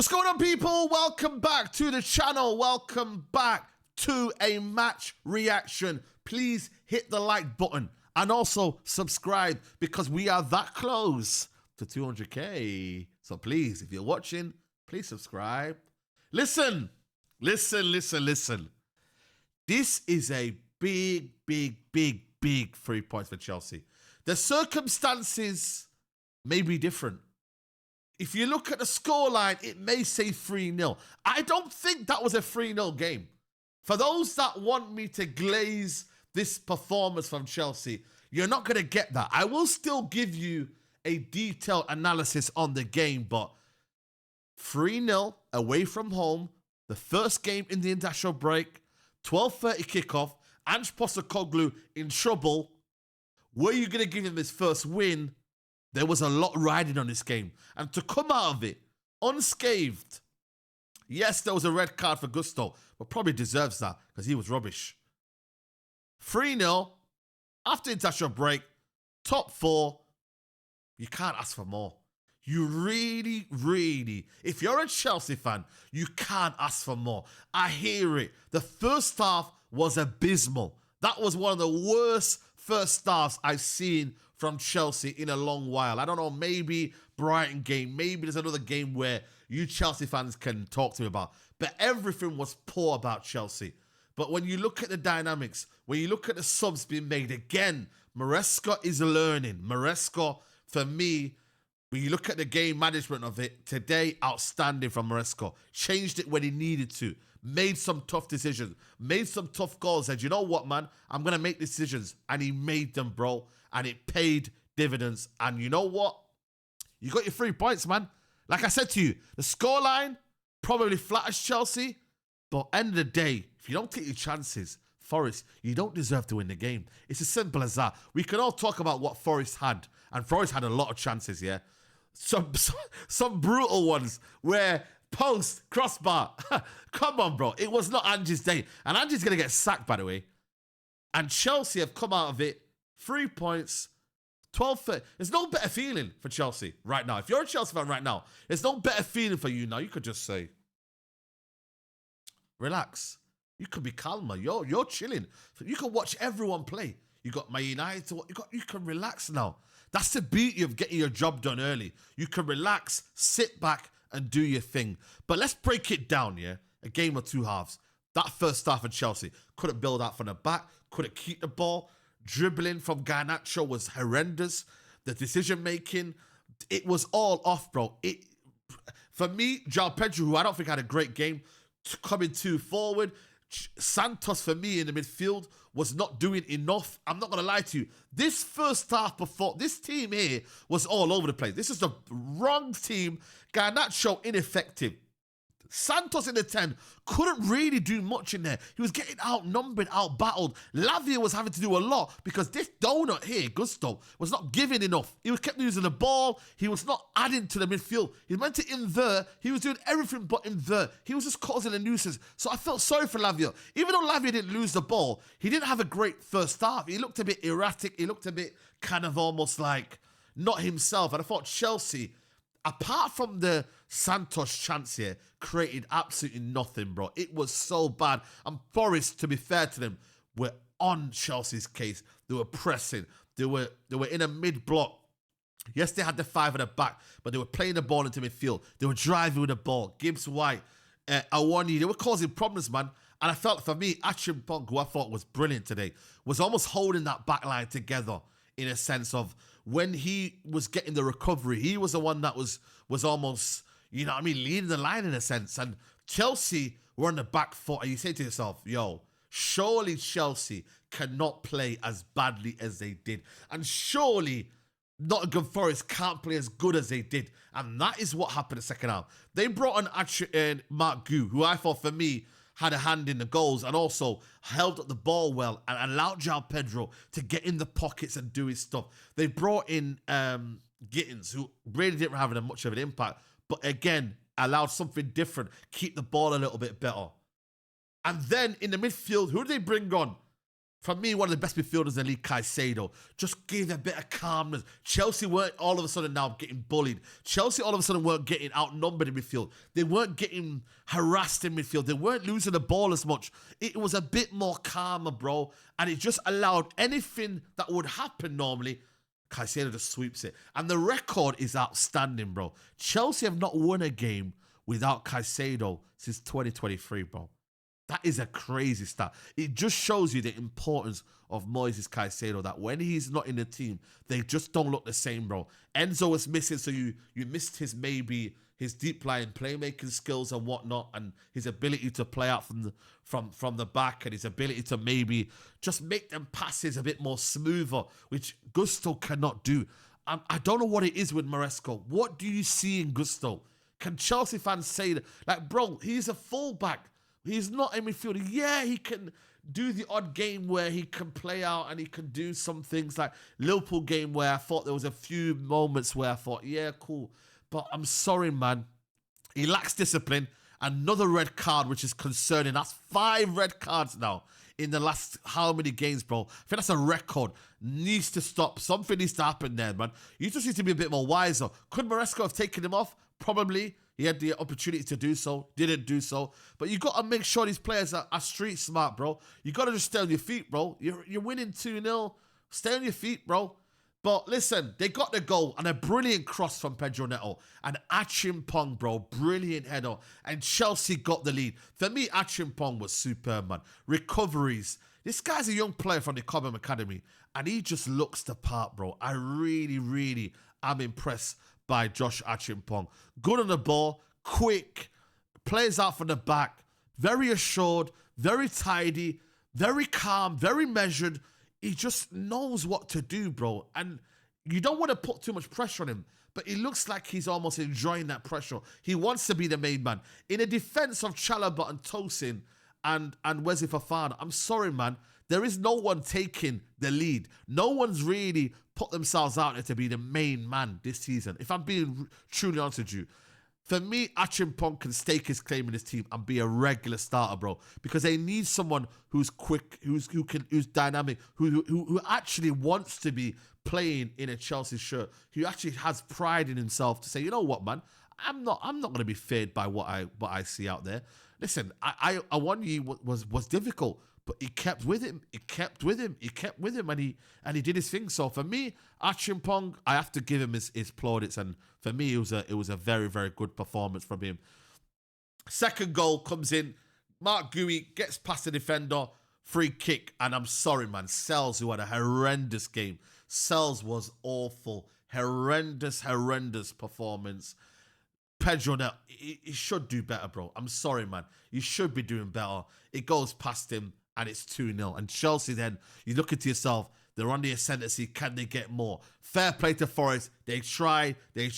What's going on, people? Welcome back to the channel. Welcome back to a match reaction. Please hit the like button and also subscribe because we are that close to 200k. So please, if you're watching, please subscribe. Listen. This is a big 3 points for Chelsea. The circumstances may be different. If you look at the scoreline, it may say 3-0. I don't think that was a 3-0 game. For those that want me to glaze this performance from Chelsea, you're not going to get that. I will still give you a detailed analysis on the game, but 3-0 away from home, the first game in the international break, 12:30 kickoff, Ange Postecoglou in trouble. Were you going to give him his first win? There was a lot riding on this game. And to come out of it unscathed, yes, there was a red card for Gusto, but probably deserves that because he was rubbish. 3-0, after international break, top four, you can't ask for more. You really, if you're a Chelsea fan, you can't ask for more. I hear it. The first half was abysmal. That was one of the worst first halves I've seen from Chelsea in a long while. I don't know, maybe Brighton game, maybe there's another game where you Chelsea fans can talk to me about. But everything was poor about Chelsea. But when you look at the dynamics, when you look at the subs being made, again, Maresca is learning. Maresca, for me, when you look at the game management of it, today, outstanding from Maresca. Changed it when he needed to. Made some tough decisions. Made some tough calls. Said, you know what, man? I'm going to make decisions. And he made them, bro. And it paid dividends. And you know what? You got your 3 points, man. Like I said to you, the scoreline probably flatters Chelsea. But end of the day, if you don't take your chances, Forest, you don't deserve to win the game. It's as simple as that. We can all talk about what Forest had. And Forest had a lot of chances, yeah? Some brutal ones where post, crossbar. Come on, bro. It was not Ange's day. And Ange's going to get sacked, by the way. And Chelsea have come out of it. 3 points, 12-30. There's no better feeling for Chelsea right now. If you're a Chelsea fan right now, there's no better feeling for you now. You could just say, relax. You could be calmer. You're chilling. You can watch everyone play. You got Man United to watch. You can relax now. That's the beauty of getting your job done early. You can relax, sit back, and do your thing. But let's break it down, yeah? A game of two halves. That first half of Chelsea couldn't build out from the back, couldn't keep the ball. Dribbling from Garnacho was horrendous. The decision-making, it was all off, bro. For me, João Pedro, who I don't think had a great game, coming too forward. Santos, for me, in the midfield, was not doing enough. I'm not going to lie to you. This first half before, this team here was all over the place. This is the wrong team. Garnacho, ineffective. Santos in the 10 couldn't really do much in there. He was getting outnumbered, outbattled. Lavia was having to do a lot because this donut here, Gusto, was not giving enough. He was kept using the ball. He was not adding to the midfield. He meant to invert. He was doing everything but invert. He was just causing a nuisance. So I felt sorry for Lavia. Even though Lavia didn't lose the ball, he didn't have a great first half. He looked a bit erratic. He looked a bit kind of almost like not himself. And I thought Chelsea, apart from the Santos chance here, created absolutely nothing, bro. It was so bad. And Forest, to be fair to them, were on Chelsea's case. They were pressing. They were in a mid-block. Yes, they had the 5 at the back, but they were playing the ball into midfield. They were driving with the ball. Gibbs White, Awani, they were causing problems, man. And I felt, for me, Achimpong, who I thought was brilliant today, was almost holding that back line together in a sense of when he was getting the recovery, he was the one that was almost, you know what I mean, leading the line in a sense. And Chelsea were on the back foot. And you say to yourself, yo, surely Chelsea cannot play as badly as they did. And surely Nottingham Forest can't play as good as they did. And that is what happened in the second half. They brought in Mark Gu, who I thought, for me, had a hand in the goals and also held up the ball well and allowed João Pedro to get in the pockets and do his stuff. They brought in Gittins, who really didn't have much of an impact, but again, allowed something different, keep the ball a little bit better. And then in the midfield, who did they bring on? For me, one of the best midfielders in the league, Caicedo, just gave a bit of calmness. Chelsea weren't all of a sudden now getting bullied. Chelsea all of a sudden weren't getting outnumbered in midfield. They weren't getting harassed in midfield. They weren't losing the ball as much. It was a bit more calmer, bro. And it just allowed anything that would happen normally, Caicedo just sweeps it. And the record is outstanding, bro. Chelsea have not won a game without Caicedo since 2023, bro. That is a crazy stat. It just shows you the importance of Moises Caicedo, that when he's not in the team, they just don't look the same, bro. Enzo was missing, so you missed his deep lying playmaking skills and whatnot, and his ability to play out from the back, and his ability to maybe just make them passes a bit more smoother, which Gusto cannot do. I don't know what it is with Maresco. What do you see in Gusto? Can Chelsea fans say that? Like, bro, he's a fullback. He's not a midfielder. Yeah, he can do the odd game where he can play out and he can do some things, like Liverpool game where I thought there was a few moments where I thought, yeah, cool. But I'm sorry, man. He lacks discipline. Another red card, which is concerning. That's 5 red cards now in the last how many games, bro? I think that's a record. Needs to stop. Something needs to happen there, man. You just need to be a bit more wiser. Could Maresco have taken him off? Probably. He had the opportunity to do so, didn't do so. But you got to make sure these players are street smart, bro. You got to just stay on your feet, bro. You're winning 2-0. Stay on your feet, bro. But listen, they got the goal and a brilliant cross from Pedro Neto. And Achimpong, bro, brilliant header. And Chelsea got the lead. For me, Achimpong was superb, man. Recoveries. This guy's a young player from the Cobham Academy. And he just looks the part, bro. I really, really am impressed by Josh Achimpong. Good on the ball, quick, plays out from the back, very assured, very tidy, very calm, very measured. He just knows what to do, bro. And you don't want to put too much pressure on him, but it looks like he's almost enjoying that pressure. He wants to be the main man. In a defense of Chalobah and Tosin and Wesley Fofana, I'm sorry, man, there is no one taking the lead. No one's really put themselves out there to be the main man this season. If I'm being truly honest with you, for me, Achimpong can stake his claim in this team and be a regular starter, bro. Because they need someone who's quick, who's dynamic, who actually wants to be playing in a Chelsea shirt, who actually has pride in himself to say, you know what, man, I'm not going to be fed by what I see out there. Listen, I 1 year was difficult. But he kept with him. He kept with him. And he did his thing. So for me, Achimpong, I have to give him his plaudits. And for me, it was a very, very good performance from him. Second goal comes in. Mark Gui gets past the defender. Free kick. And I'm sorry, man. Sells, who had a horrendous game. Sells was awful. Horrendous performance. Pedro, now, he should do better, bro. I'm sorry, man. You should be doing better. It goes past him. And it's 2-0. And Chelsea then, you look into yourself, they're on the ascendancy. Can they get more? Fair play to Forest. They tried. They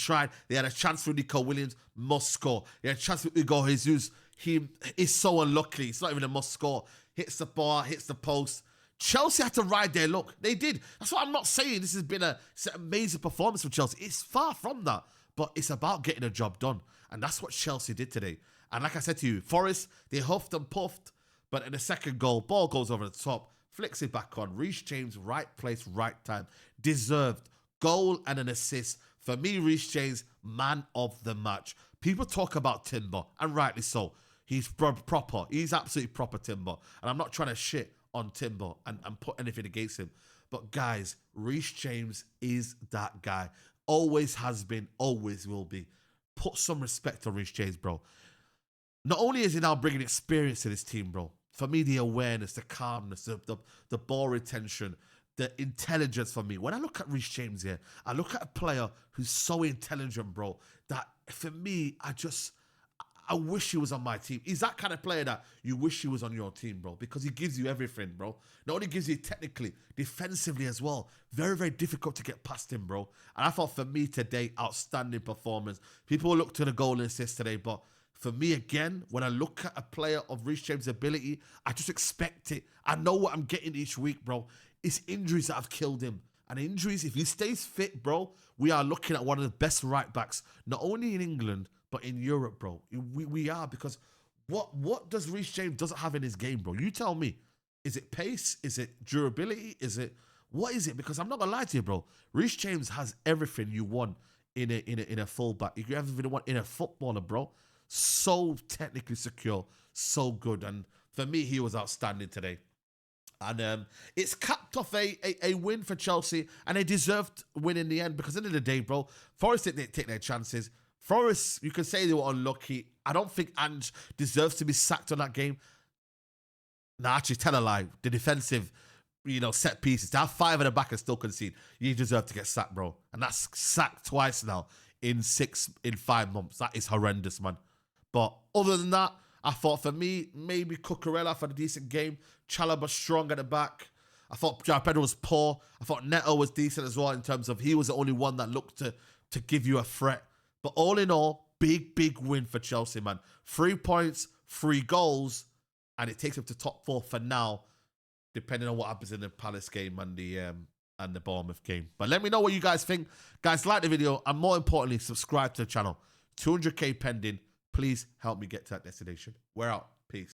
had a chance with Nico Williams. Must score. They had a chance with Hugo Jesus. He is so unlucky. It's not even a must score. Hits the bar, hits the post. Chelsea had to ride their luck. They did. That's what I'm not saying. This has been an amazing performance from Chelsea. It's far from that. But it's about getting a job done. And that's what Chelsea did today. And like I said to you, Forest, they huffed and puffed. But in the second goal, ball goes over the top, flicks it back on. Reece James, right place, right time. Deserved. Goal and an assist. For me, Reece James, man of the match. People talk about Timber, and rightly so. He's proper. He's absolutely proper Timber. And I'm not trying to shit on Timber and put anything against him. But guys, Reece James is that guy. Always has been, always will be. Put some respect on Reece James, bro. Not only is he now bringing experience to this team, bro. For me, the awareness, the calmness, the ball retention, the intelligence for me. When I look at Reece James here, I look at a player who's so intelligent, bro, that for me, I wish he was on my team. He's that kind of player that you wish he was on your team, bro, because he gives you everything, bro. Not only gives you technically, defensively as well. Very, very difficult to get past him, bro. And I thought for me today, outstanding performance. People will look to the goal and assist today, but for me, again, when I look at a player of Reece James' ability, I just expect it. I know what I'm getting each week, bro. It's injuries that have killed him. And injuries, if he stays fit, bro, we are looking at one of the best right-backs, not only in England, but in Europe, bro. We are, because what does Reece James doesn't have in his game, bro? You tell me. Is it pace? Is it durability? What is it? Because I'm not gonna lie to you, bro. Reece James has everything you want in a fullback. You have everything you want in a footballer, bro. So technically secure, so good. And for me, he was outstanding today. And it's capped off a win for Chelsea, and they deserved win in the end because at the end of the day, bro, Forest didn't take their chances. Forest, you can say they were unlucky. I don't think Ange deserves to be sacked on that game. Nah, actually, tell a lie. The defensive, set pieces. To have 5 at the back and still concede, you deserve to get sacked, bro. And that's sacked twice now in 5 months. That is horrendous, man. But other than that, I thought for me, maybe Cucurella for a decent game. Chalobah strong at the back. I thought João Pedro was poor. I thought Neto was decent as well in terms of he was the only one that looked to give you a threat. But all in all, big win for Chelsea, man. 3 points, 3 goals, and it takes them to top 4 for now, depending on what happens in the Palace game and the Bournemouth game. But let me know what you guys think. Guys, like the video, and more importantly, subscribe to the channel. 200k pending. Please help me get to that destination. We're out. Peace.